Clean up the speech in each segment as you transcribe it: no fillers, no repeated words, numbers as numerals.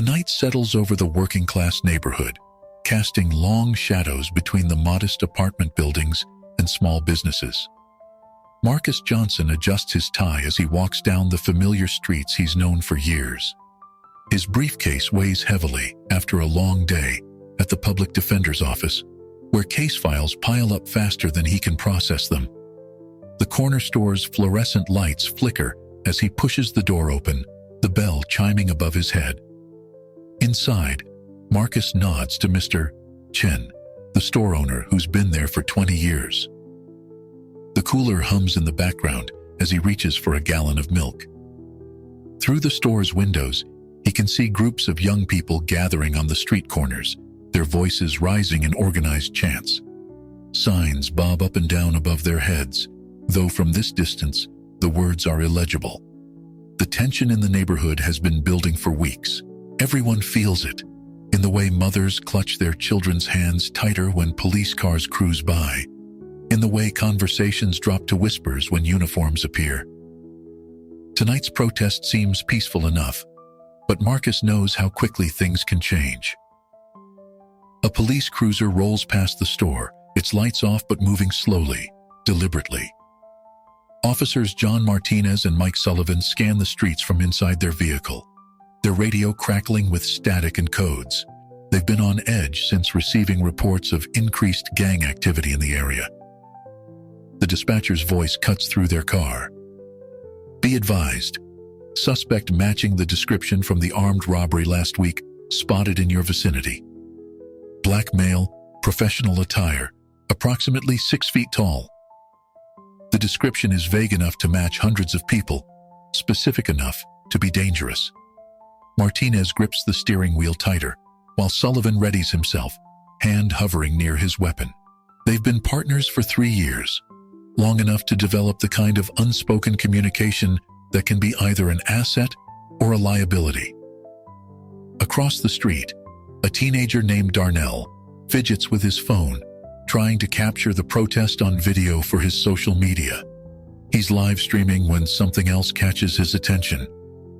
The night settles over the working-class neighborhood, casting long shadows between the modest apartment buildings and small businesses. Marcus Johnson adjusts his tie as he walks down the familiar streets he's known for years. His briefcase weighs heavily after a long day at the public defender's office, where case files pile up faster than he can process them. The corner store's fluorescent lights flicker as he pushes the door open, the bell chiming above his head. Inside, Marcus nods to Mr. Chen, the store owner who's been there for 20 years. The cooler hums in the background as he reaches for a gallon of milk. Through the store's windows, he can see groups of young people gathering on the street corners, their voices rising in organized chants. Signs bob up and down above their heads, though from this distance, the words are illegible. The tension in the neighborhood has been building for weeks. Everyone feels it, in the way mothers clutch their children's hands tighter when police cars cruise by, in the way conversations drop to whispers when uniforms appear. Tonight's protest seems peaceful enough, but Marcus knows how quickly things can change. A police cruiser rolls past the store, its lights off but moving slowly, deliberately. Officers John Martinez and Mike Sullivan scan the streets from inside their vehicle, their radio crackling with static and codes. They've been on edge since receiving reports of increased gang activity in the area. The dispatcher's voice cuts through their car. Be advised, suspect matching the description from the armed robbery last week spotted in your vicinity. Black male, professional attire, approximately 6 feet tall. The description is vague enough to match hundreds of people, specific enough to be dangerous. Martinez grips the steering wheel tighter, while Sullivan readies himself, hand hovering near his weapon. They've been partners for 3 years, long enough to develop the kind of unspoken communication that can be either an asset or a liability. Across the street, a teenager named Darnell fidgets with his phone, trying to capture the protest on video for his social media. He's live streaming when something else catches his attention.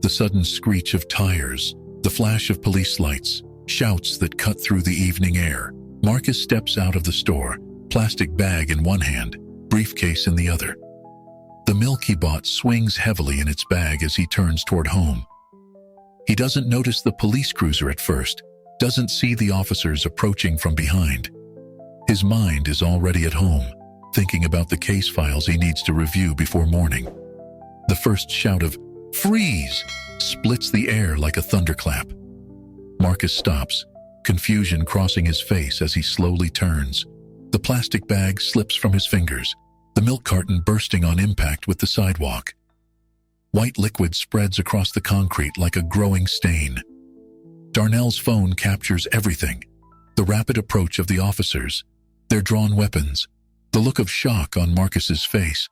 The sudden screech of tires, the flash of police lights, shouts that cut through the evening air. Marcus steps out of the store, plastic bag in one hand, briefcase in the other. The milk he bought swings heavily in its bag as he turns toward home. He doesn't notice the police cruiser at first, doesn't see the officers approaching from behind. His mind is already at home, thinking about the case files he needs to review before morning. The first shout of "Freeze!" splits the air like a thunderclap. Marcus stops, confusion crossing his face as he slowly turns. The plastic bag slips from his fingers, the milk carton bursting on impact with the sidewalk. White liquid spreads across the concrete like a growing stain. Darnell's phone captures everything: the rapid approach of the officers, their drawn weapons, the look of shock on Marcus's face.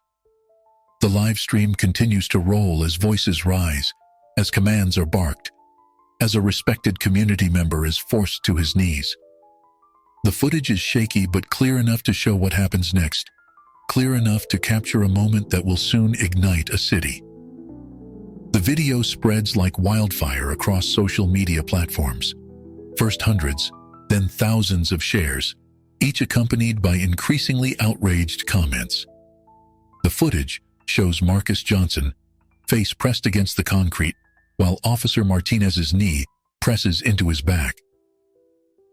The live stream continues to roll as voices rise, as commands are barked, as a respected community member is forced to his knees. The footage is shaky but clear enough to show what happens next, clear enough to capture a moment that will soon ignite a city. The video spreads like wildfire across social media platforms. First hundreds, then thousands of shares, each accompanied by increasingly outraged comments. The footage shows Marcus Johnson, face pressed against the concrete, while Officer Martinez's knee presses into his back.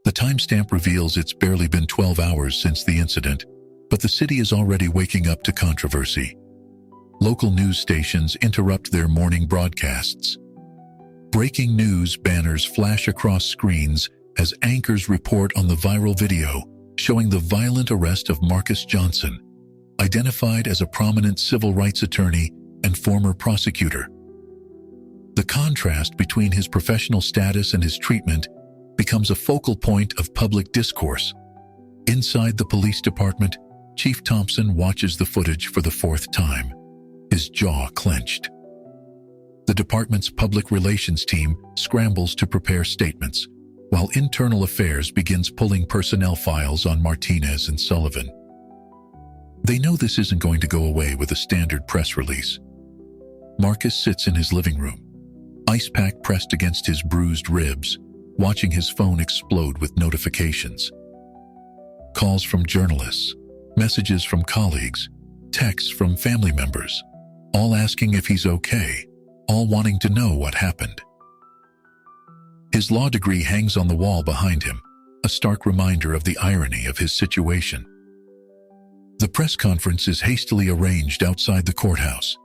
The timestamp reveals it's barely been 12 hours since the incident, but the city is already waking up to controversy. Local news stations interrupt their morning broadcasts. Breaking news banners flash across screens as anchors report on the viral video showing the violent arrest of Marcus Johnson, identified as a prominent civil rights attorney and former prosecutor. The contrast between his professional status and his treatment becomes a focal point of public discourse. Inside the police department, Chief Thompson watches the footage for the 4th time, his jaw clenched. The department's public relations team scrambles to prepare statements, while internal affairs begins pulling personnel files on Martinez and Sullivan. They know this isn't going to go away with a standard press release. Marcus sits in his living room, ice pack pressed against his bruised ribs, watching his phone explode with notifications. Calls from journalists, messages from colleagues, texts from family members, all asking if he's okay, all wanting to know what happened. His law degree hangs on the wall behind him, a stark reminder of the irony of his situation. The press conference is hastily arranged outside the courthouse.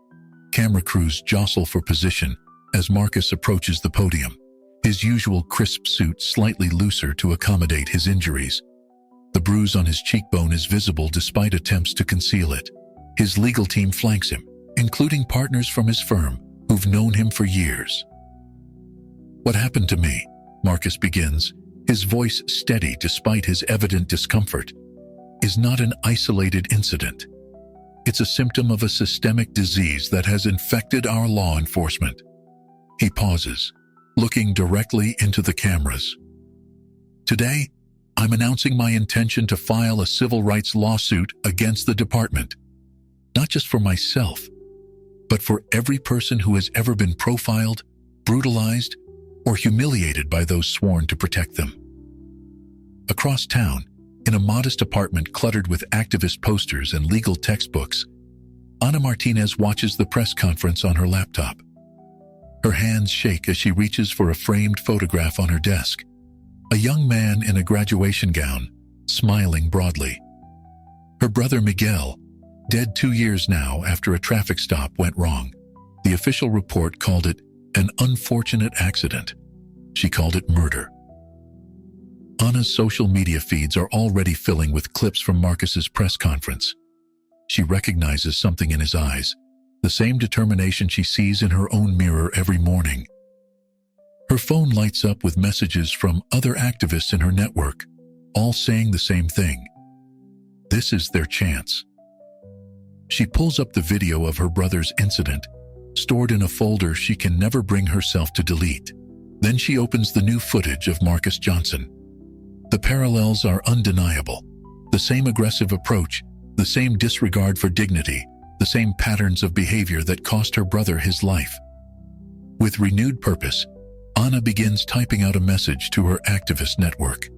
Camera crews jostle for position as Marcus approaches the podium, his usual crisp suit slightly looser to accommodate his injuries. The bruise on his cheekbone is visible despite attempts to conceal it. His legal team flanks him, including partners from his firm who've known him for years. "What happened to me?" Marcus begins, his voice steady despite his evident discomfort, "is not an isolated incident. It's a symptom of a systemic disease that has infected our law enforcement." He pauses, looking directly into the cameras. "Today, I'm announcing my intention to file a civil rights lawsuit against the department, not just for myself, but for every person who has ever been profiled, brutalized, or humiliated by those sworn to protect them." Across town, in a modest apartment cluttered with activist posters and legal textbooks, Ana Martinez watches the press conference on her laptop. Her hands shake as she reaches for a framed photograph on her desk. A young man in a graduation gown, smiling broadly. Her brother Miguel, dead 2 years now after a traffic stop went wrong. The official report called it an unfortunate accident. She called it murder. Ana's social media feeds are already filling with clips from Marcus's press conference. She recognizes something in his eyes, the same determination she sees in her own mirror every morning. Her phone lights up with messages from other activists in her network, all saying the same thing. This is their chance. She pulls up the video of her brother's incident, stored in a folder she can never bring herself to delete. Then she opens the new footage of Marcus Johnson. The parallels are undeniable. The same aggressive approach, the same disregard for dignity, the same patterns of behavior that cost her brother his life. With renewed purpose, Ana begins typing out a message to her activist network.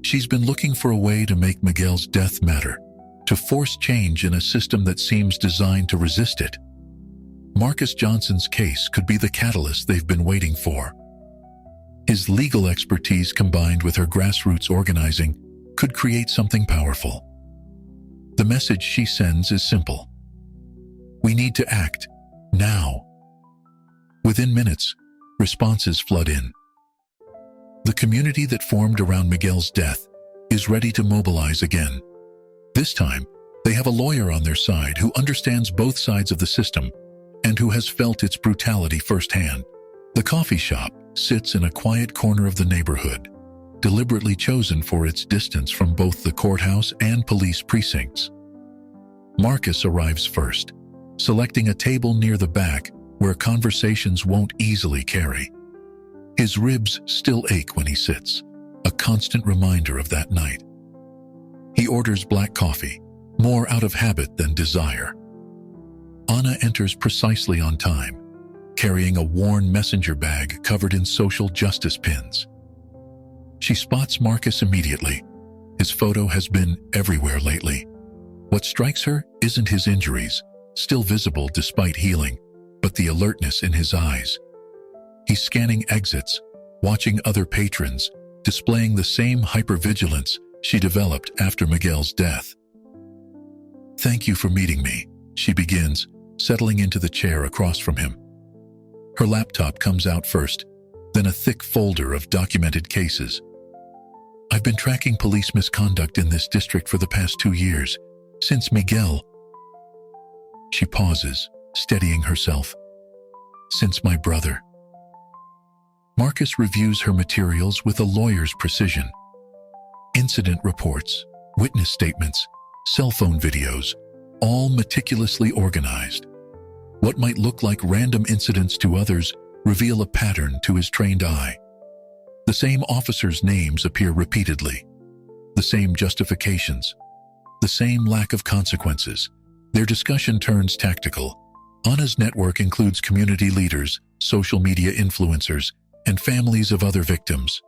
She's been looking for a way to make Miguel's death matter, to force change in a system that seems designed to resist it. Marcus Johnson's case could be the catalyst they've been waiting for. His legal expertise combined with her grassroots organizing could create something powerful. The message she sends is simple. We need to act, now. Within minutes, responses flood in. The community that formed around Miguel's death is ready to mobilize again. This time, they have a lawyer on their side who understands both sides of the system and who has felt its brutality firsthand. The coffee shop sits in a quiet corner of the neighborhood, deliberately chosen for its distance from both the courthouse and police precincts. Marcus arrives first, selecting a table near the back where conversations won't easily carry. His ribs still ache when he sits, a constant reminder of that night. He orders black coffee, more out of habit than desire. Ana enters precisely on time, carrying a worn messenger bag covered in social justice pins. She spots Marcus immediately. His photo has been everywhere lately. What strikes her isn't his injuries, still visible despite healing, but the alertness in his eyes. He's scanning exits, watching other patrons, displaying the same hypervigilance she developed after Miguel's death. "Thank you for meeting me," she begins, settling into the chair across from him. Her laptop comes out first, then a thick folder of documented cases. "I've been tracking police misconduct in this district for the past 2 years, since Miguel." She pauses, steadying herself. "Since my brother." Marcus reviews her materials with a lawyer's precision. Incident reports, witness statements, cell phone videos, all meticulously organized. What might look like random incidents to others reveal a pattern to his trained eye. The same officers' names appear repeatedly. The same justifications. The same lack of consequences. Their discussion turns tactical. Ana's network includes community leaders, social media influencers, and families of other victims.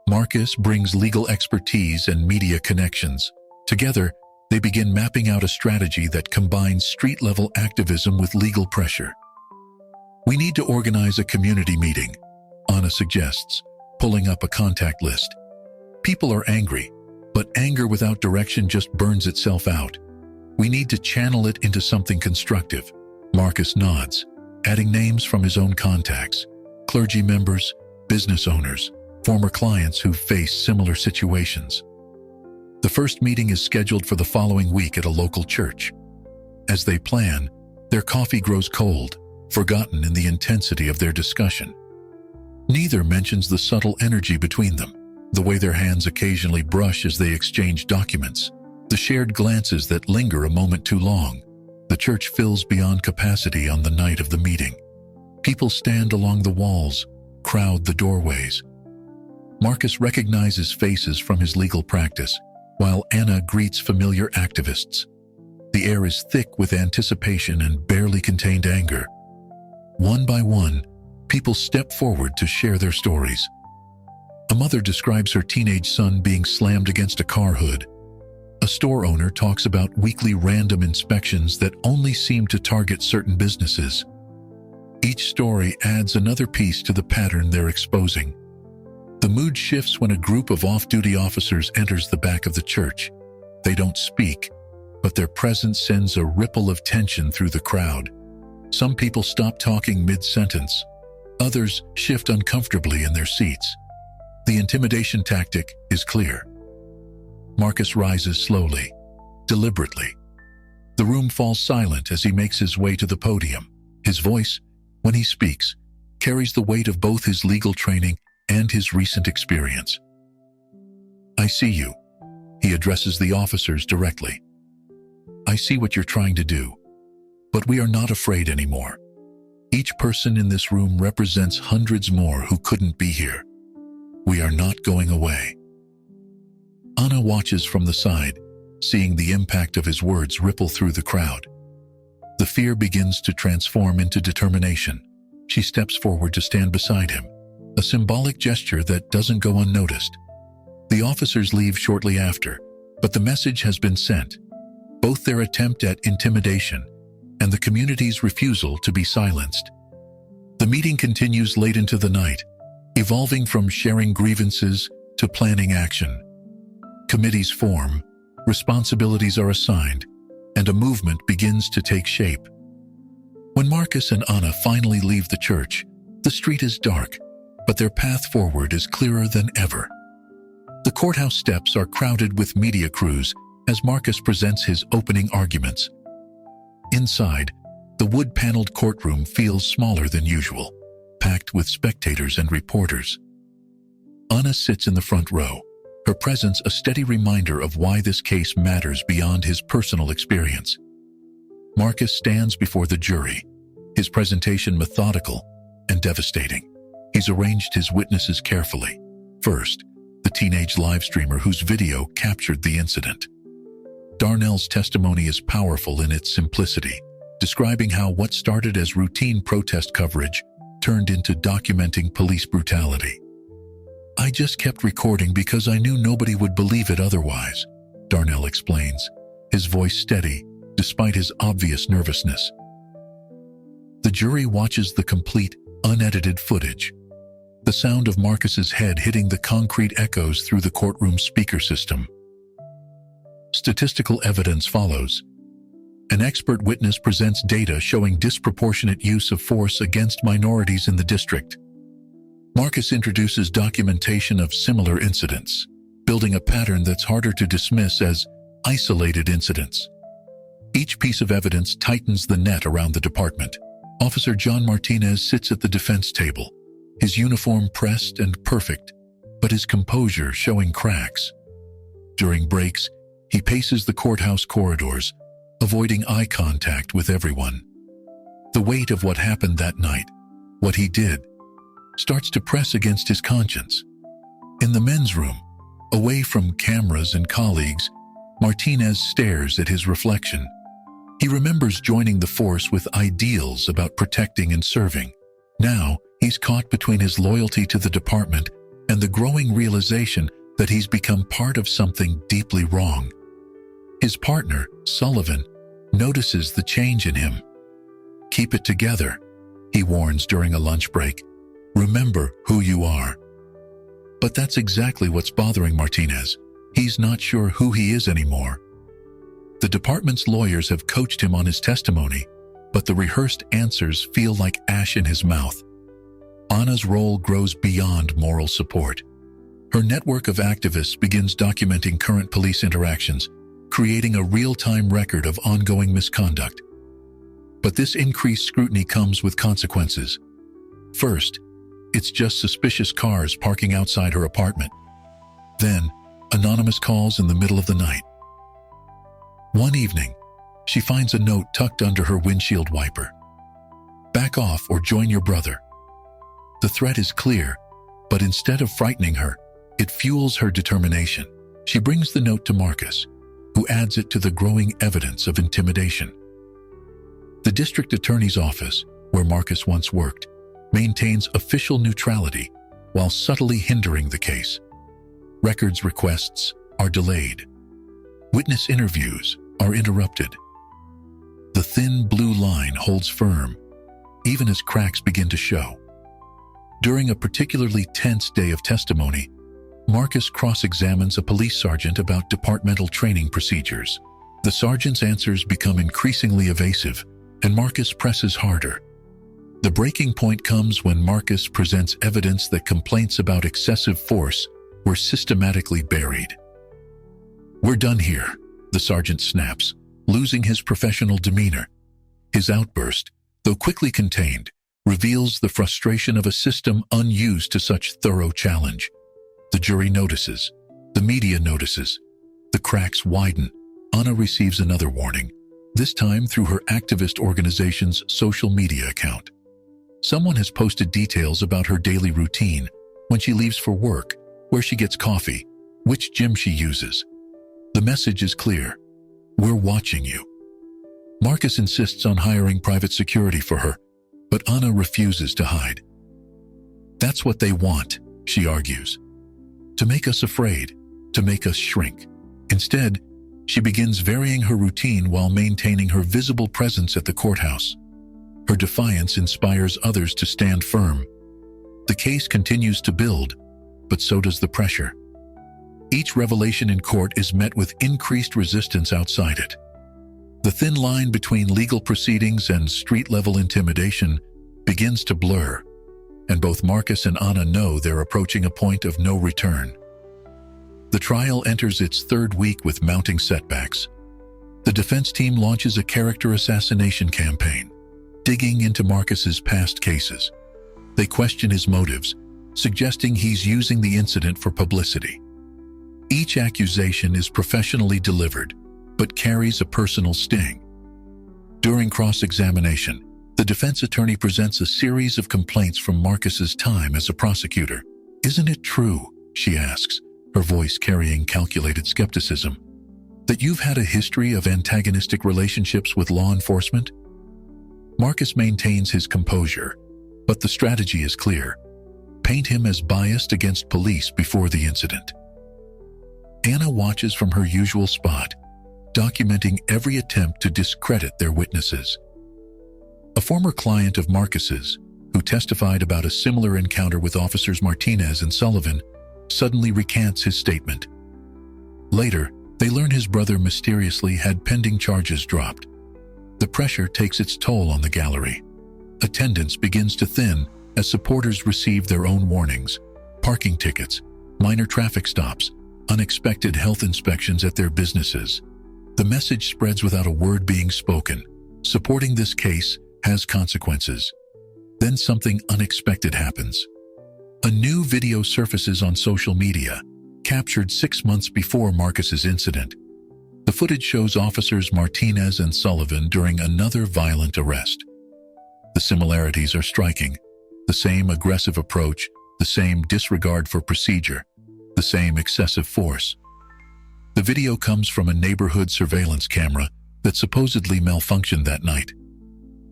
Marcus brings legal expertise and media connections. Together, they begin mapping out a strategy that combines street-level activism with legal pressure. "We need to organize a community meeting," Anna suggests, pulling up a contact list. "People are angry, but anger without direction just burns itself out. We need to channel it into something constructive." Marcus nods, adding names from his own contacts: clergy members, business owners, former clients who face similar situations. The first meeting is scheduled for the following week at a local church. As they plan, their coffee grows cold, forgotten in the intensity of their discussion. Neither mentions the subtle energy between them, the way their hands occasionally brush as they exchange documents, the shared glances that linger a moment too long. The church fills beyond capacity on the night of the meeting. People stand along the walls, crowd the doorways. Marcus recognizes faces from his legal practice, while Anna greets familiar activists. The air is thick with anticipation and barely contained anger. One by one, people step forward to share their stories. A mother describes her teenage son being slammed against a car hood. A store owner talks about weekly random inspections that only seem to target certain businesses. Each story adds another piece to the pattern they're exposing. The mood shifts when a group of off-duty officers enters the back of the church. They don't speak, but their presence sends a ripple of tension through the crowd. Some people stop talking mid-sentence. Others shift uncomfortably in their seats. The intimidation tactic is clear. Marcus rises slowly, deliberately. The room falls silent as he makes his way to the podium. His voice, when he speaks, carries the weight of both his legal training and his recent experience. "I see you," he addresses the officers directly. "I see what you're trying to do, but we are not afraid anymore. Each person in this room represents hundreds more who couldn't be here. We are not going away." Anna watches from the side, seeing the impact of his words ripple through the crowd. The fear begins to transform into determination. She steps forward to stand beside him, a symbolic gesture that doesn't go unnoticed. The officers leave shortly after, but the message has been sent. Both their attempt at intimidation and the community's refusal to be silenced. The meeting continues late into the night, evolving from sharing grievances to planning action. Committees form, responsibilities are assigned, and a movement begins to take shape. When Marcus and Anna finally leave the church, the street is dark, but their path forward is clearer than ever. The courthouse steps are crowded with media crews as Marcus presents his opening arguments. Inside, the wood-paneled courtroom feels smaller than usual, packed with spectators and reporters. Anna sits in the front row, her presence a steady reminder of why this case matters beyond his personal experience. Marcus stands before the jury, his presentation methodical and devastating. He's arranged his witnesses carefully. First, the teenage live streamer whose video captured the incident. Darnell's testimony is powerful in its simplicity, describing how what started as routine protest coverage turned into documenting police brutality. "I just kept recording because I knew nobody would believe it otherwise," Darnell explains, his voice steady despite his obvious nervousness. The jury watches the complete, unedited footage. The sound of Marcus's head hitting the concrete echoes through the courtroom speaker system. Statistical evidence follows. An expert witness presents data showing disproportionate use of force against minorities in the district. Marcus introduces documentation of similar incidents, building a pattern that's harder to dismiss as isolated incidents. Each piece of evidence tightens the net around the department. Officer John Martinez sits at the defense table, his uniform pressed and perfect, but his composure showing cracks. During breaks, he paces the courthouse corridors, avoiding eye contact with everyone. The weight of what happened that night, what he did, starts to press against his conscience. In the men's room, away from cameras and colleagues, Martinez stares at his reflection. He remembers joining the force with ideals about protecting and serving, Now, he's caught between his loyalty to the department and the growing realization that he's become part of something deeply wrong. His partner, Sullivan, notices the change in him. "Keep it together," he warns during a lunch break. "Remember who you are." But that's exactly what's bothering Martinez. He's not sure who he is anymore. The department's lawyers have coached him on his testimony, but the rehearsed answers feel like ash in his mouth. Anna's role grows beyond moral support. Her network of activists begins documenting current police interactions, creating a real-time record of ongoing misconduct. But this increased scrutiny comes with consequences. First, it's just suspicious cars parking outside her apartment. Then, anonymous calls in the middle of the night. One evening, she finds a note tucked under her windshield wiper. "Back off or join your brother." The threat is clear, but instead of frightening her, it fuels her determination. She brings the note to Marcus, who adds it to the growing evidence of intimidation. The district attorney's office, where Marcus once worked, maintains official neutrality while subtly hindering the case. Records requests are delayed. Witness interviews are interrupted. The thin blue line holds firm, even as cracks begin to show. During a particularly tense day of testimony, Marcus cross-examines a police sergeant about departmental training procedures. The sergeant's answers become increasingly evasive, and Marcus presses harder. The breaking point comes when Marcus presents evidence that complaints about excessive force were systematically buried. "We're done here," the sergeant snaps, losing his professional demeanor. His outburst, though quickly contained, reveals the frustration of a system unused to such thorough challenge. The jury notices. The media notices. The cracks widen. Anna receives another warning, this time through her activist organization's social media account. Someone has posted details about her daily routine, when she leaves for work, where she gets coffee, which gym she uses. The message is clear. "We're watching you." Marcus insists on hiring private security for her, but Anna refuses to hide. "That's what they want," she argues. "To make us afraid, to make us shrink." Instead, she begins varying her routine while maintaining her visible presence at the courthouse. Her defiance inspires others to stand firm. The case continues to build, but so does the pressure. Each revelation in court is met with increased resistance outside it. The thin line between legal proceedings and street-level intimidation begins to blur, and both Marcus and Anna know they're approaching a point of no return. The trial enters its third week with mounting setbacks. The defense team launches a character assassination campaign, digging into Marcus's past cases. They question his motives, suggesting he's using the incident for publicity. Each accusation is professionally delivered, but carries a personal sting. During cross-examination, the defense attorney presents a series of complaints from Marcus's time as a prosecutor. "Isn't it true," she asks, her voice carrying calculated skepticism, "that you've had a history of antagonistic relationships with law enforcement?" Marcus maintains his composure, but the strategy is clear. Paint him as biased against police before the incident. Anna watches from her usual spot, documenting every attempt to discredit their witnesses. A former client of Marcus's, who testified about a similar encounter with officers Martinez and Sullivan, suddenly recants his statement. Later, they learn his brother mysteriously had pending charges dropped. The pressure takes its toll on the gallery. Attendance begins to thin as supporters receive their own warnings, parking tickets, minor traffic stops, unexpected health inspections at their businesses. The message spreads without a word being spoken. Supporting this case has consequences. Then something unexpected happens. A new video surfaces on social media, captured 6 months before Marcus's incident. The footage shows officers Martinez and Sullivan during another violent arrest. The similarities are striking. The same aggressive approach, the same disregard for procedure, the same excessive force. The video comes from a neighborhood surveillance camera that supposedly malfunctioned that night.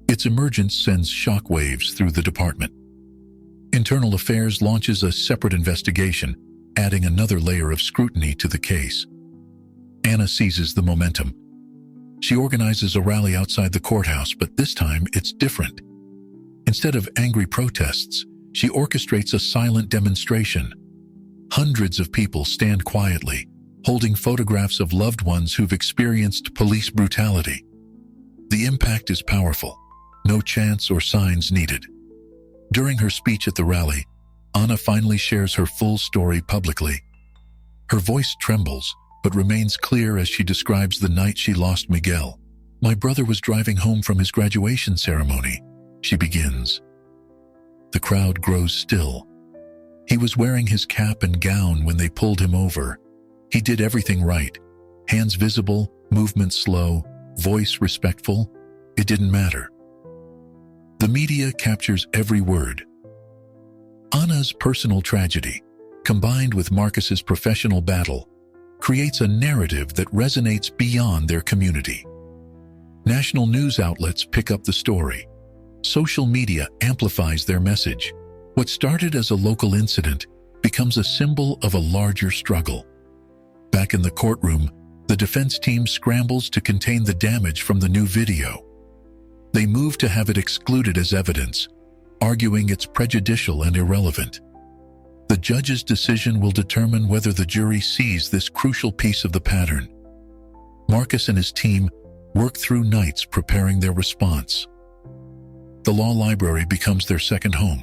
Its emergence sends shockwaves through the department. Internal Affairs launches a separate investigation, adding another layer of scrutiny to the case. Anna seizes the momentum. She organizes a rally outside the courthouse, but this time it's different. Instead of angry protests, she orchestrates a silent demonstration. Hundreds of people stand quietly, holding photographs of loved ones who've experienced police brutality. The impact is powerful. No chants or signs needed. During her speech at the rally, Anna finally shares her full story publicly. Her voice trembles, but remains clear as she describes the night she lost Miguel. "My brother was driving home from his graduation ceremony," she begins. The crowd grows still. "He was wearing his cap and gown when they pulled him over. He did everything right. Hands visible, movement slow, voice respectful. It didn't matter." The media captures every word. Anna's personal tragedy, combined with Marcus's professional battle, creates a narrative that resonates beyond their community. National news outlets pick up the story. Social media amplifies their message. What started as a local incident becomes a symbol of a larger struggle. Back in the courtroom, the defense team scrambles to contain the damage from the new video. They move to have it excluded as evidence, arguing it's prejudicial and irrelevant. The judge's decision will determine whether the jury sees this crucial piece of the pattern. Marcus and his team work through nights preparing their response. The law library becomes their second home,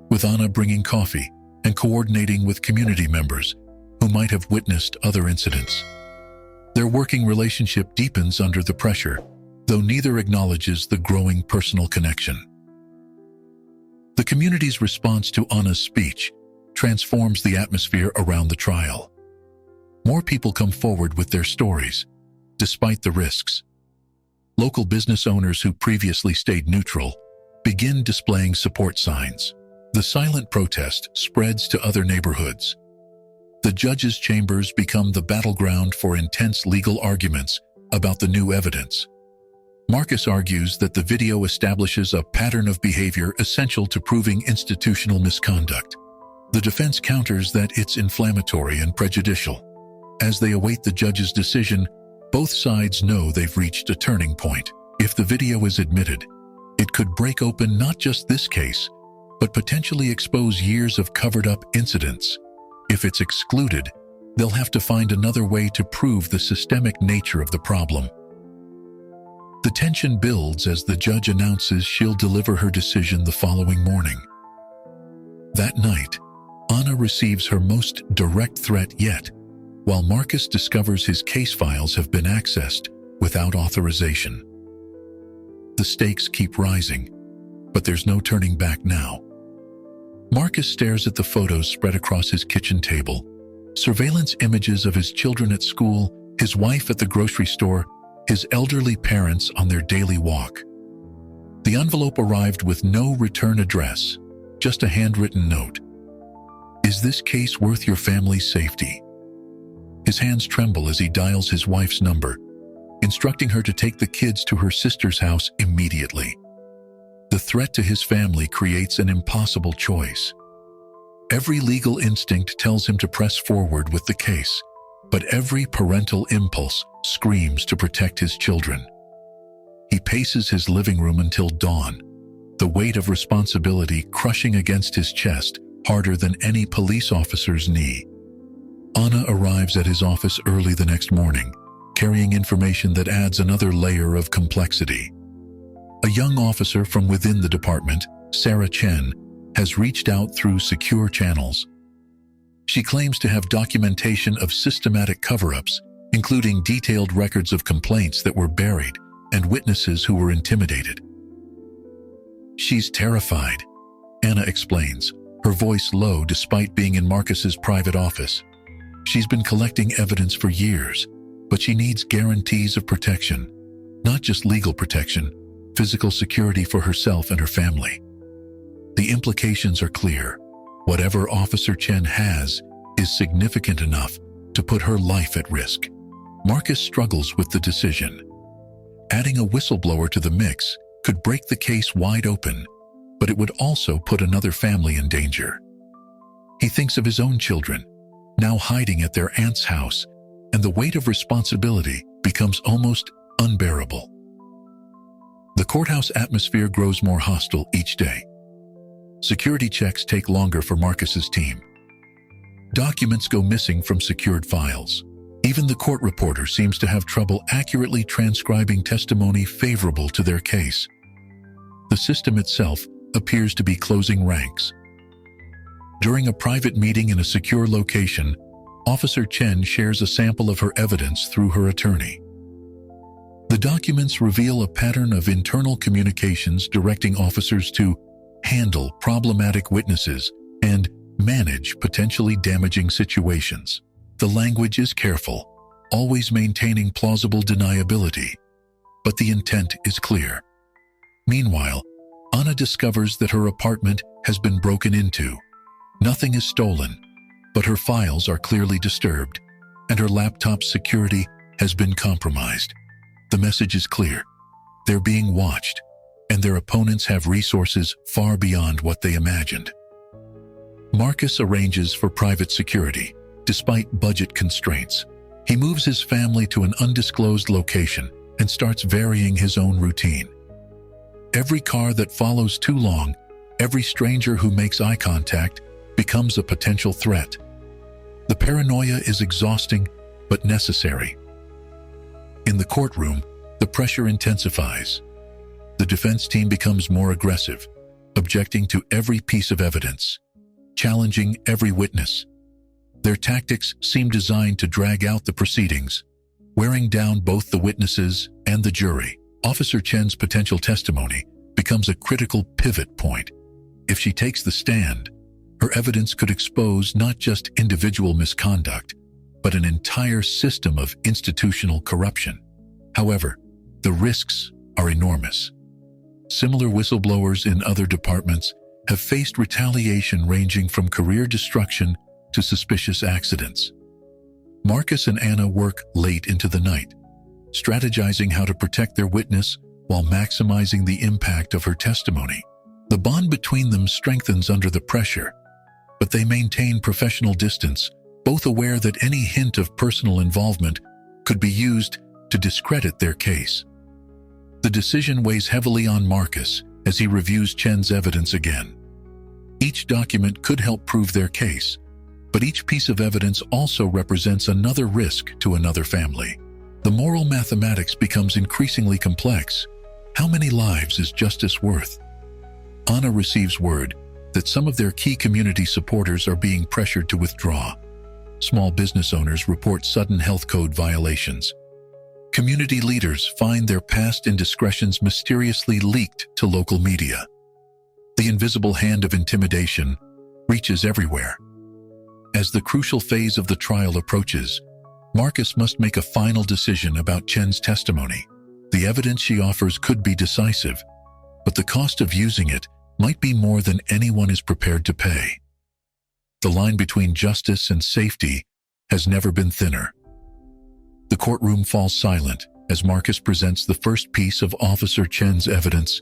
with Anna bringing coffee and coordinating with community members who might have witnessed other incidents. Their working relationship deepens under the pressure, though neither acknowledges the growing personal connection. The community's response to Anna's speech transforms the atmosphere around the trial. More people come forward with their stories, despite the risks. Local business owners who previously stayed neutral begin displaying support signs. The silent protest spreads to other neighborhoods. The judges' chambers become the battleground for intense legal arguments about the new evidence. Marcus argues that the video establishes a pattern of behavior essential to proving institutional misconduct. The defense counters that it's inflammatory and prejudicial. As they await the judge's decision, both sides know they've reached a turning point. If the video is admitted, it could break open not just this case, but potentially expose years of covered-up incidents. If it's excluded, they'll have to find another way to prove the systemic nature of the problem. The tension builds as the judge announces she'll deliver her decision the following morning. That night, Anna receives her most direct threat yet, while Marcus discovers his case files have been accessed without authorization. The stakes keep rising, but there's no turning back now. Marcus stares at the photos spread across his kitchen table, surveillance images of his children at school, his wife at the grocery store, his elderly parents on their daily walk. The envelope arrived with no return address, just a handwritten note. "Is this case worth your family's safety?" His hands tremble as he dials his wife's number, instructing her to take the kids to her sister's house immediately. The threat to his family creates an impossible choice. Every legal instinct tells him to press forward with the case, but every parental impulse screams to protect his children. He paces his living room until dawn, the weight of responsibility crushing against his chest harder than any police officer's knee. Anna arrives at his office early the next morning, carrying information that adds another layer of complexity. A young officer from within the department, Sarah Chen, has reached out through secure channels. She claims to have documentation of systematic cover-ups, including detailed records of complaints that were buried and witnesses who were intimidated. "She's terrified," Anna explains, her voice low despite being in Marcus's private office. "She's been collecting evidence for years, but she needs guarantees of protection, not just legal protection, physical security for herself and her family." The implications are clear. Whatever Officer Chen has is significant enough to put her life at risk. Marcus struggles with the decision. Adding a whistleblower to the mix could break the case wide open. but it would also put another family in danger. He thinks of his own children, now hiding at their aunt's house, and the weight of responsibility becomes almost unbearable. The courthouse atmosphere grows more hostile each day. Security checks take longer for Marcus's team. Documents go missing from secured files. Even the court reporter seems to have trouble accurately transcribing testimony favorable to their case. The system itself appears to be closing ranks. During a private meeting in a secure location, Officer Chen shares a sample of her evidence through her attorney. The documents reveal a pattern of internal communications directing officers to handle problematic witnesses and manage potentially damaging situations. The language is careful, always maintaining plausible deniability, but the intent is clear. Meanwhile, Anna discovers that her apartment has been broken into. Nothing is stolen, but her files are clearly disturbed, and her laptop's security has been compromised. The message is clear. They're being watched, and their opponents have resources far beyond what they imagined. Marcus arranges for private security, despite budget constraints. He moves his family to an undisclosed location and starts varying his own routine. Every car that follows too long, every stranger who makes eye contact, becomes a potential threat. The paranoia is exhausting, but necessary. In the courtroom, the pressure intensifies. The defense team becomes more aggressive, objecting to every piece of evidence, challenging every witness. Their tactics seem designed to drag out the proceedings, wearing down both the witnesses and the jury. Officer Chen's potential testimony becomes a critical pivot point. If she takes the stand, her evidence could expose not just individual misconduct, but an entire system of institutional corruption. However, the risks are enormous. Similar whistleblowers in other departments have faced retaliation ranging from career destruction to suspicious accidents. Marcus and Anna work late into the night, strategizing how to protect their witness while maximizing the impact of her testimony. The bond between them strengthens under the pressure, but they maintain professional distance, both aware that any hint of personal involvement could be used to discredit their case. The decision weighs heavily on Marcus as he reviews Chen's evidence again. Each document could help prove their case, but each piece of evidence also represents another risk to another family. The moral mathematics becomes increasingly complex. How many lives is justice worth? Anna receives word that some of their key community supporters are being pressured to withdraw. Small business owners report sudden health code violations. Community leaders find their past indiscretions mysteriously leaked to local media. The invisible hand of intimidation reaches everywhere. As the crucial phase of the trial approaches, Marcus must make a final decision about Chen's testimony. The evidence she offers could be decisive, but the cost of using it might be more than anyone is prepared to pay. The line between justice and safety has never been thinner. The courtroom falls silent as Marcus presents the first piece of Officer Chen's evidence.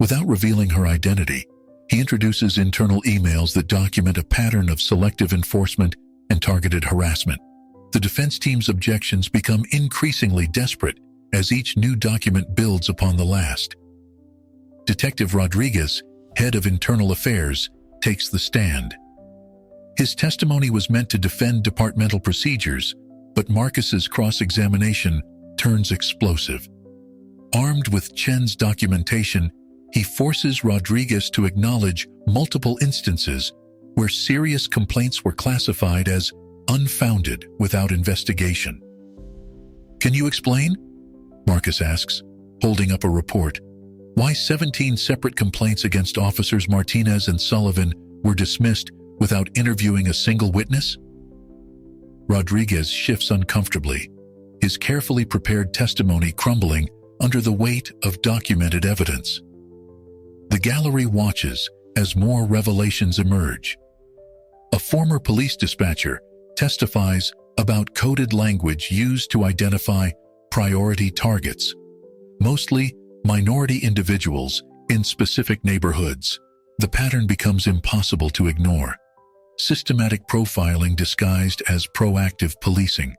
Without revealing her identity, he introduces internal emails that document a pattern of selective enforcement and targeted harassment. The defense team's objections become increasingly desperate as each new document builds upon the last. Detective Rodriguez, head of internal affairs, takes the stand. His testimony was meant to defend departmental procedures, but Marcus's cross-examination turns explosive. Armed with Chen's documentation, he forces Rodriguez to acknowledge multiple instances where serious complaints were classified as unfounded without investigation. "Can you explain?" Marcus asks, holding up a report. Why 17 separate complaints against officers Martinez and Sullivan were dismissed without interviewing a single witness? Rodriguez shifts uncomfortably, his carefully prepared testimony crumbling under the weight of documented evidence. The gallery watches as more revelations emerge. A former police dispatcher testifies about coded language used to identify priority targets, mostly minority individuals in specific neighborhoods. The pattern becomes impossible to ignore. Systematic profiling disguised as proactive policing.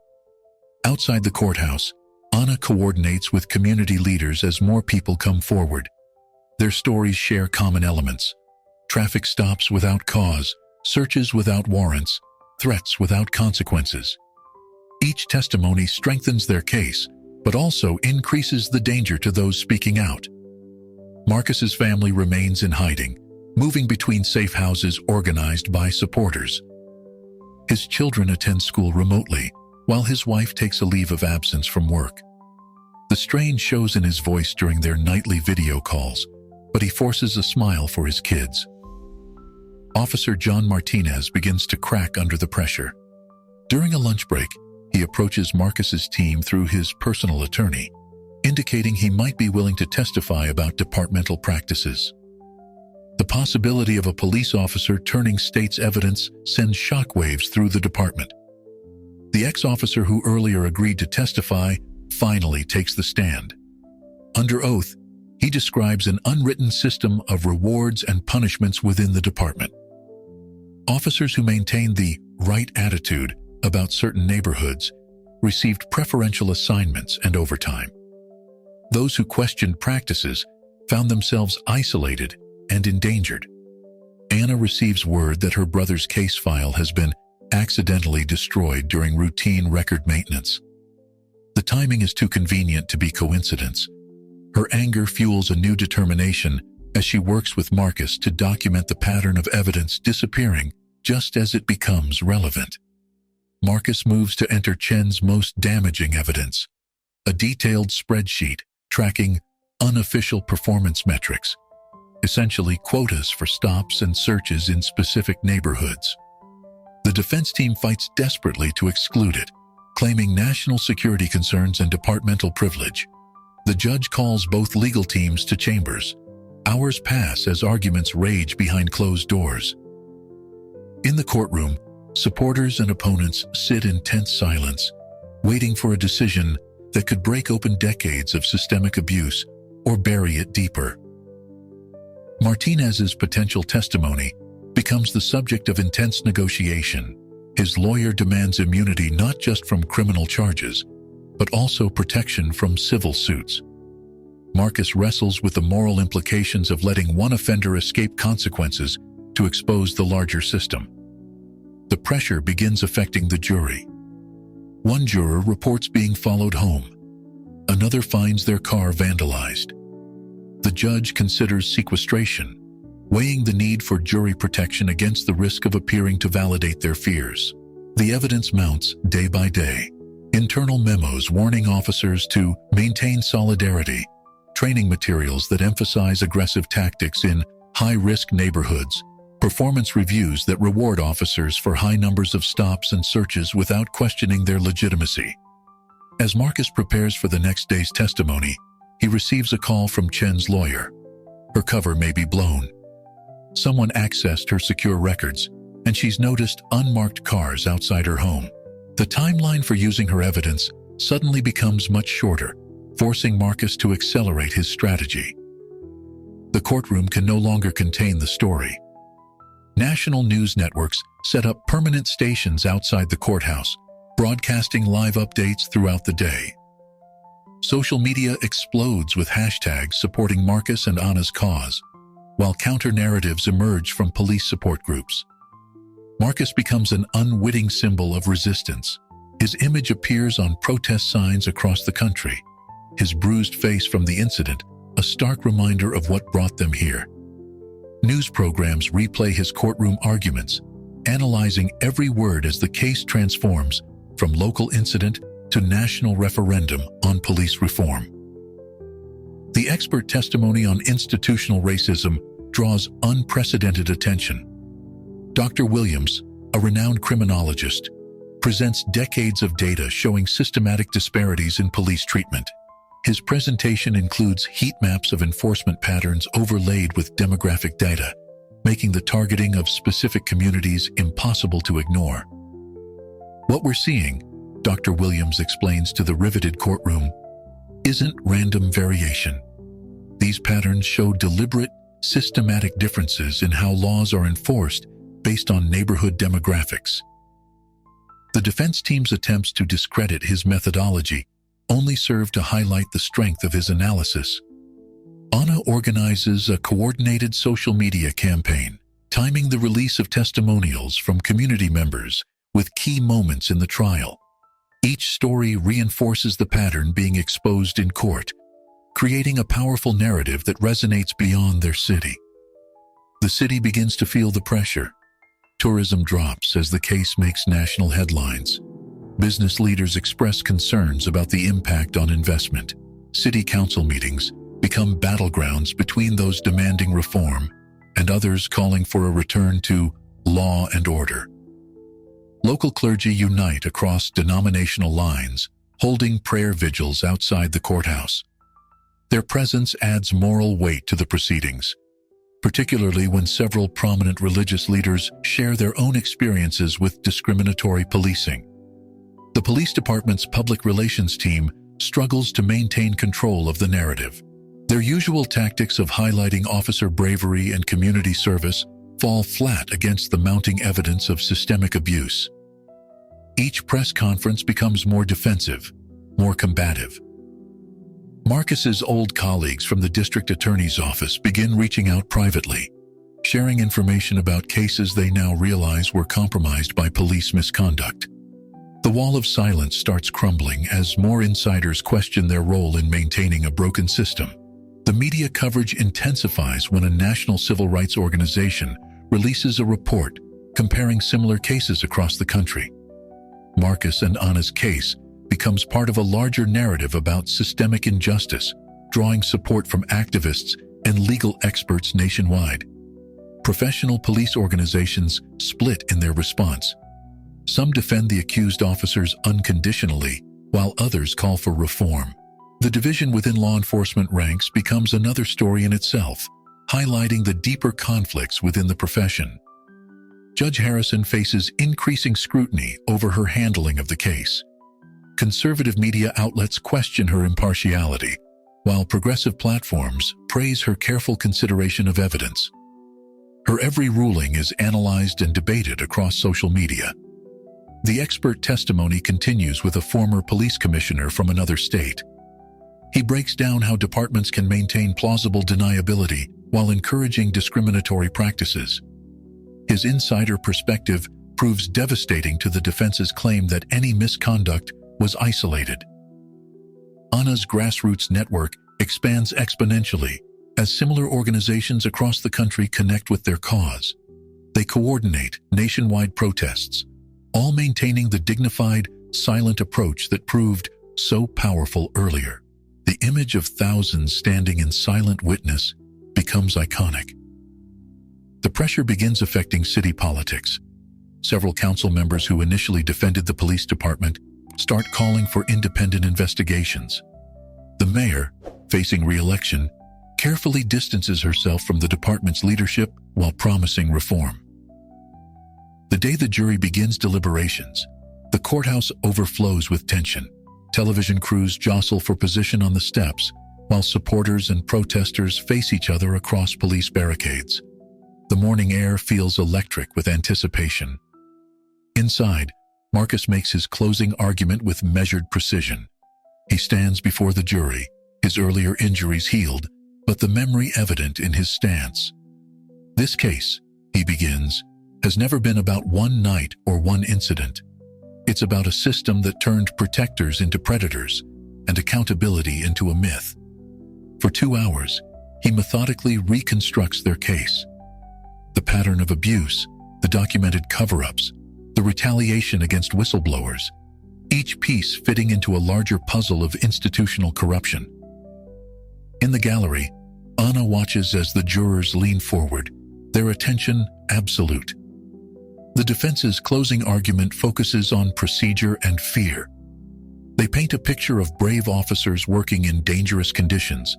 Outside the courthouse, Anna coordinates with community leaders as more people come forward. Their stories share common elements: traffic stops without cause, searches without warrants, threats without consequences. Each testimony strengthens their case, but also increases the danger to those speaking out. Marcus's family remains in hiding, moving between safe houses organized by supporters. His children attend school remotely, while his wife takes a leave of absence from work. The strain shows in his voice during their nightly video calls, but he forces a smile for his kids. Officer John Martinez begins to crack under the pressure. During a lunch break, he approaches Marcus's team through his personal attorney, indicating he might be willing to testify about departmental practices. The possibility of a police officer turning state's evidence sends shockwaves through the department. The ex-officer who earlier agreed to testify finally takes the stand. Under oath, he describes an unwritten system of rewards and punishments within the department. Officers who maintained the right attitude about certain neighborhoods received preferential assignments and overtime. Those who questioned practices found themselves isolated and endangered. Anna receives word that her brother's case file has been accidentally destroyed during routine record maintenance. The timing is too convenient to be coincidence. Her anger fuels a new determination as she works with Marcus to document the pattern of evidence disappearing just as it becomes relevant. Marcus moves to enter Chen's most damaging evidence, a detailed spreadsheet tracking unofficial performance metrics, essentially quotas for stops and searches in specific neighborhoods. The defense team fights desperately to exclude it, claiming national security concerns and departmental privilege. The judge calls both legal teams to chambers. Hours pass as arguments rage behind closed doors. In the courtroom, supporters and opponents sit in tense silence, waiting for a decision that could break open decades of systemic abuse or bury it deeper. Martinez's potential testimony becomes the subject of intense negotiation. His lawyer demands immunity not just from criminal charges, but also protection from civil suits. Marcus wrestles with the moral implications of letting one offender escape consequences to expose the larger system. The pressure begins affecting the jury. One juror reports being followed home. Another finds their car vandalized. The judge considers sequestration, weighing the need for jury protection against the risk of appearing to validate their fears. The evidence mounts day by day. Internal memos warning officers to maintain solidarity, training materials that emphasize aggressive tactics in high-risk neighborhoods, performance reviews that reward officers for high numbers of stops and searches without questioning their legitimacy. As Marcus prepares for the next day's testimony, he receives a call from Chen's lawyer. Her cover may be blown. Someone accessed her secure records, and she's noticed unmarked cars outside her home. The timeline for using her evidence suddenly becomes much shorter, forcing Marcus to accelerate his strategy. The courtroom can no longer contain the story. National news networks set up permanent stations outside the courthouse, broadcasting live updates throughout the day. Social media explodes with hashtags supporting Marcus and Anna's cause, while counter-narratives emerge from police support groups. Marcus becomes an unwitting symbol of resistance. His image appears on protest signs across the country, his bruised face from the incident a stark reminder of what brought them here. News programs replay his courtroom arguments, analyzing every word as the case transforms from local incident to national referendum on police reform. The expert testimony on institutional racism draws unprecedented attention. Dr. Williams, a renowned criminologist, presents decades of data showing systematic disparities in police treatment. His presentation includes heat maps of enforcement patterns overlaid with demographic data, making the targeting of specific communities impossible to ignore. What we're seeing, Dr. Williams explains to the riveted courtroom, isn't random variation. These patterns show deliberate, systematic differences in how laws are enforced based on neighborhood demographics. The defense team's attempts to discredit his methodology only serve to highlight the strength of his analysis. Anna organizes a coordinated social media campaign, timing the release of testimonials from community members with key moments in the trial. Each story reinforces the pattern being exposed in court, creating a powerful narrative that resonates beyond their city. The city begins to feel the pressure. Tourism drops as the case makes national headlines. Business leaders express concerns about the impact on investment. City council meetings become battlegrounds between those demanding reform and others calling for a return to law and order. Local clergy unite across denominational lines, holding prayer vigils outside the courthouse. Their presence adds moral weight to the proceedings, particularly when several prominent religious leaders share their own experiences with discriminatory policing. The police department's public relations team struggles to maintain control of the narrative. Their usual tactics of highlighting officer bravery and community service fall flat against the mounting evidence of systemic abuse. Each press conference becomes more defensive, more combative. Marcus's old colleagues from the district attorney's office begin reaching out privately, sharing information about cases they now realize were compromised by police misconduct. The wall of silence starts crumbling as more insiders question their role in maintaining a broken system. The media coverage intensifies when a national civil rights organization releases a report comparing similar cases across the country. Marcus and Anna's case becomes part of a larger narrative about systemic injustice, drawing support from activists and legal experts nationwide. Professional police organizations split in their response. Some defend the accused officers unconditionally, while others call for reform. The division within law enforcement ranks becomes another story in itself, highlighting the deeper conflicts within the profession. Judge Harrison faces increasing scrutiny over her handling of the case. Conservative media outlets question her impartiality, while progressive platforms praise her careful consideration of evidence. Her every ruling is analyzed and debated across social media. The expert testimony continues with a former police commissioner from another state. He breaks down how departments can maintain plausible deniability while encouraging discriminatory practices. His insider perspective proves devastating to the defense's claim that any misconduct was isolated. Anna's grassroots network expands exponentially as similar organizations across the country connect with their cause. They coordinate nationwide protests, all maintaining the dignified, silent approach that proved so powerful earlier. The image of thousands standing in silent witness becomes iconic. The pressure begins affecting city politics. Several council members who initially defended the police department start calling for independent investigations. The mayor, facing re-election, carefully distances herself from the department's leadership while promising reform. The day the jury begins deliberations, the courthouse overflows with tension. Television crews jostle for position on the steps, while supporters and protesters face each other across police barricades. The morning air feels electric with anticipation. Inside, Marcus makes his closing argument with measured precision. He stands before the jury, his earlier injuries healed, but the memory evident in his stance. This case, he begins, has never been about one night or one incident. It's about a system that turned protectors into predators and accountability into a myth. For 2 hours, he methodically reconstructs their case. The pattern of abuse, the documented cover-ups, the retaliation against whistleblowers, each piece fitting into a larger puzzle of institutional corruption. In the gallery, Anna watches as the jurors lean forward, their attention absolute. The defense's closing argument focuses on procedure and fear. They paint a picture of brave officers working in dangerous conditions,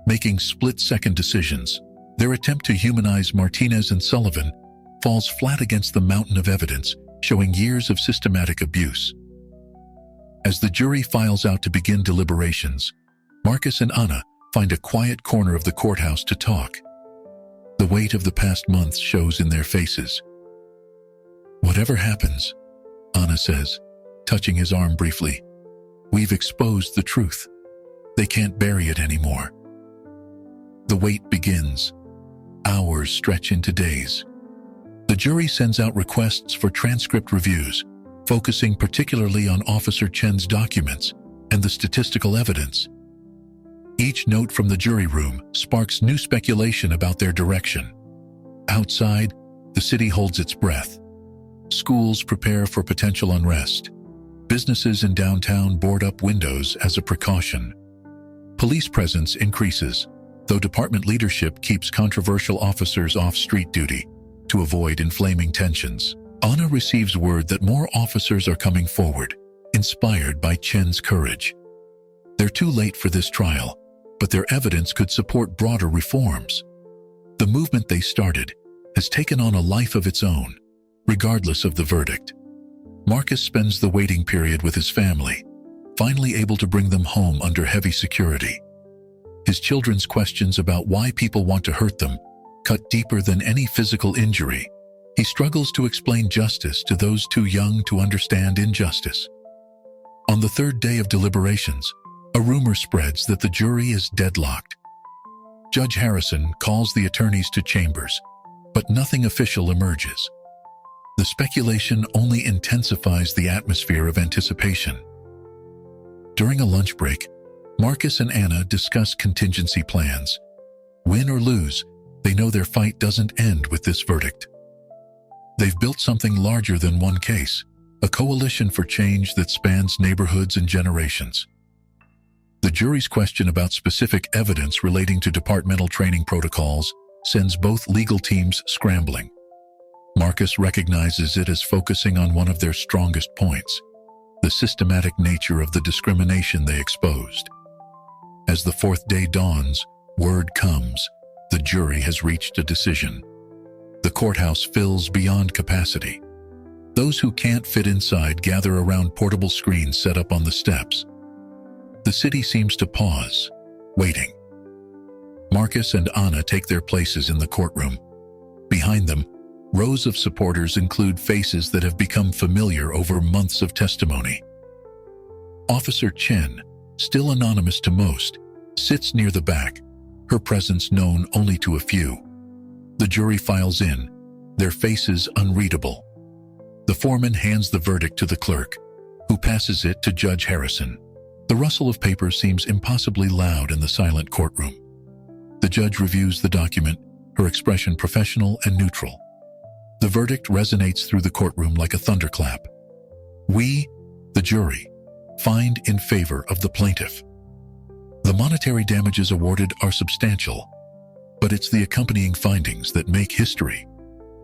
making split-second decisions. Their attempt to humanize Martinez and Sullivan falls flat against the mountain of evidence, showing years of systematic abuse. As the jury files out to begin deliberations, Marcus and Anna find a quiet corner of the courthouse to talk. The weight of the past months shows in their faces. "Whatever happens," Anna says, touching his arm briefly, "we've exposed the truth. They can't bury it anymore." The wait begins. Hours stretch into days. The jury sends out requests for transcript reviews, focusing particularly on Officer Chen's documents and the statistical evidence. Each note from the jury room sparks new speculation about their direction. Outside, the city holds its breath. Schools prepare for potential unrest. Businesses in downtown board up windows as a precaution. Police presence increases, though department leadership keeps controversial officers off street duty to avoid inflaming tensions. Anna receives word that more officers are coming forward, inspired by Chen's courage. They're too late for this trial, but their evidence could support broader reforms. The movement they started has taken on a life of its own, regardless of the verdict. Marcus spends the waiting period with his family, finally able to bring them home under heavy security. His children's questions about why people want to hurt them cut deeper than any physical injury. He struggles to explain justice to those too young to understand injustice. On the third day of deliberations, a rumor spreads that the jury is deadlocked. Judge Harrison calls the attorneys to chambers, but nothing official emerges. The speculation only intensifies the atmosphere of anticipation. During a lunch break, Marcus and Anna discuss contingency plans. Win or lose, they know their fight doesn't end with this verdict. They've built something larger than one case, a coalition for change that spans neighborhoods and generations. The jury's question about specific evidence relating to departmental training protocols sends both legal teams scrambling. Marcus recognizes it as focusing on one of their strongest points, the systematic nature of the discrimination they exposed. As the fourth day dawns, word comes: the jury has reached a decision. The courthouse fills beyond capacity. Those who can't fit inside gather around portable screens set up on the steps. The city seems to pause, waiting. Marcus and Anna take their places in the courtroom. Behind them, rows of supporters include faces that have become familiar over months of testimony. Officer Chen, still anonymous to most, sits near the back, her presence known only to a few. The jury files in, their faces unreadable. The foreman hands the verdict to the clerk, who passes it to Judge Harrison. The rustle of paper seems impossibly loud in the silent courtroom. The judge reviews the document, her expression professional and neutral. The verdict resonates through the courtroom like a thunderclap. We, the jury, find in favor of the plaintiff. The monetary damages awarded are substantial, but it's the accompanying findings that make history.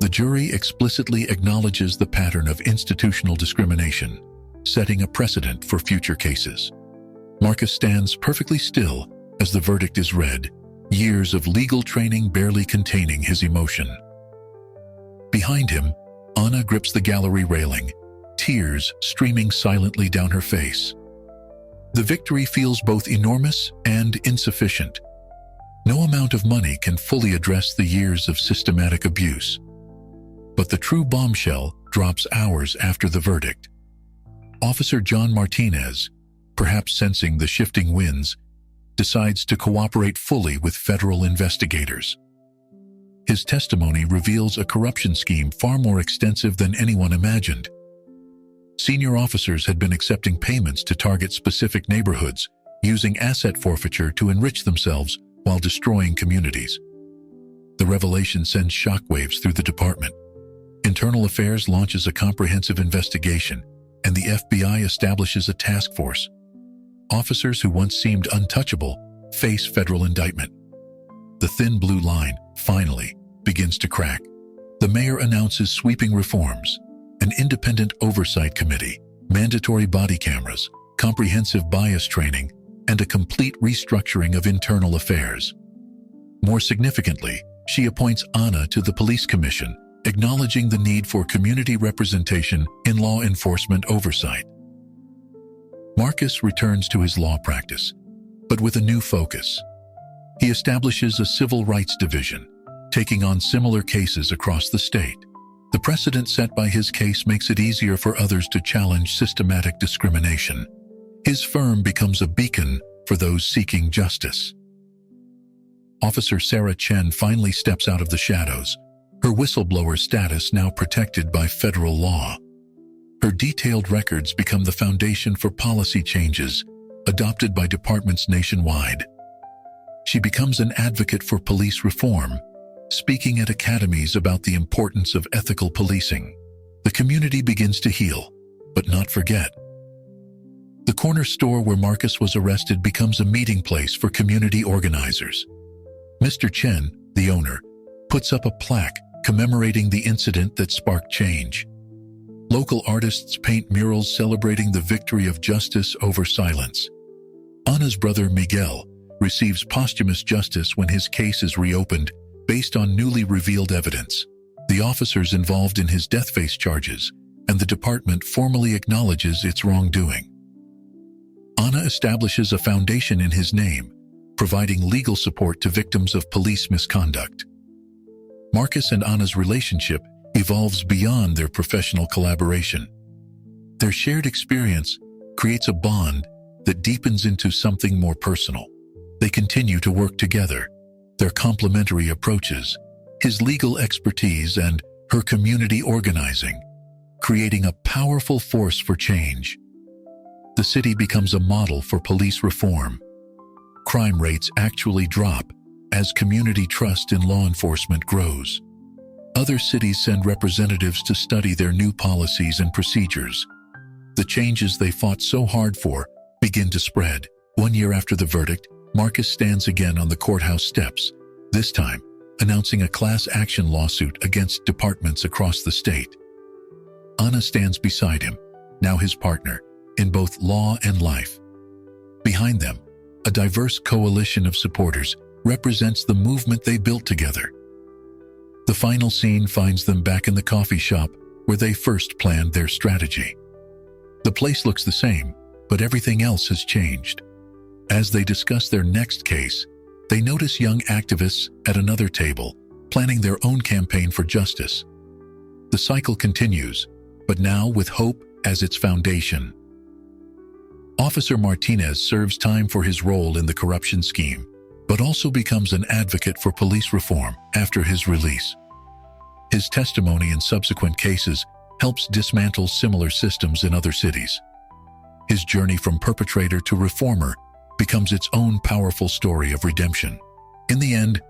The jury explicitly acknowledges the pattern of institutional discrimination, setting a precedent for future cases. Marcus stands perfectly still as the verdict is read, years of legal training barely containing his emotion. Behind him, Anna grips the gallery railing, tears streaming silently down her face. The victory feels both enormous and insufficient. No amount of money can fully address the years of systematic abuse. But the true bombshell drops hours after the verdict. Officer John Martinez, perhaps sensing the shifting winds, decides to cooperate fully with federal investigators. His testimony reveals a corruption scheme far more extensive than anyone imagined. Senior officers had been accepting payments to target specific neighborhoods, using asset forfeiture to enrich themselves while destroying communities. The revelation sends shockwaves through the department. Internal Affairs launches a comprehensive investigation, and the FBI establishes a task force. Officers who once seemed untouchable face federal indictment. The thin blue line, finally, begins to crack. The mayor announces sweeping reforms: an independent oversight committee, mandatory body cameras, comprehensive bias training, and a complete restructuring of internal affairs. More significantly, she appoints Anna to the police commission, acknowledging the need for community representation in law enforcement oversight. Marcus returns to his law practice, but with a new focus. He establishes a civil rights division, taking on similar cases across the state. The precedent set by his case makes it easier for others to challenge systematic discrimination. His firm becomes a beacon for those seeking justice. Officer Sarah Chen finally steps out of the shadows, her whistleblower status now protected by federal law. Her detailed records become the foundation for policy changes adopted by departments nationwide. She becomes an advocate for police reform, speaking at academies about the importance of ethical policing. The community begins to heal, but not forget. The corner store where Marcus was arrested becomes a meeting place for community organizers. Mr. Chen, the owner, puts up a plaque commemorating the incident that sparked change. Local artists paint murals celebrating the victory of justice over silence. Ana's brother Miguel receives posthumous justice when his case is reopened based on newly revealed evidence. The officers involved in his death face charges, and the department formally acknowledges its wrongdoing. Ana establishes a foundation in his name, providing legal support to victims of police misconduct. Marcus and Ana's relationship evolves beyond their professional collaboration. Their shared experience creates a bond that deepens into something more personal. They continue to work together, their complementary approaches, his legal expertise and her community organizing, creating a powerful force for change. The city becomes a model for police reform. Crime rates actually drop as community trust in law enforcement grows. Other cities send representatives to study their new policies and procedures. The changes they fought so hard for begin to spread. 1 year after the verdict, Marcus stands again on the courthouse steps, this time announcing a class action lawsuit against departments across the state. Ana stands beside him, now his partner, in both law and life. Behind them, a diverse coalition of supporters represents the movement they built together. The final scene finds them back in the coffee shop where they first planned their strategy. The place looks the same, but everything else has changed. As they discuss their next case, they notice young activists at another table, planning their own campaign for justice. The cycle continues, but now with hope as its foundation. Officer Martinez serves time for his role in the corruption scheme, but also becomes an advocate for police reform after his release. His testimony in subsequent cases helps dismantle similar systems in other cities. His journey from perpetrator to reformer becomes its own powerful story of redemption. In the end,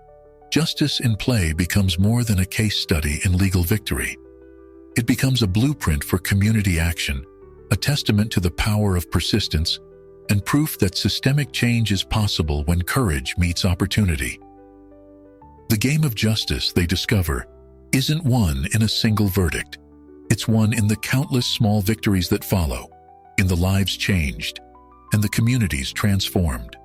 justice in play becomes more than a case study in legal victory. It becomes a blueprint for community action, a testament to the power of persistence, and proof that systemic change is possible when courage meets opportunity. The game of justice, they discover, isn't won in a single verdict. It's won in the countless small victories that follow, in the lives changed, and the communities transformed.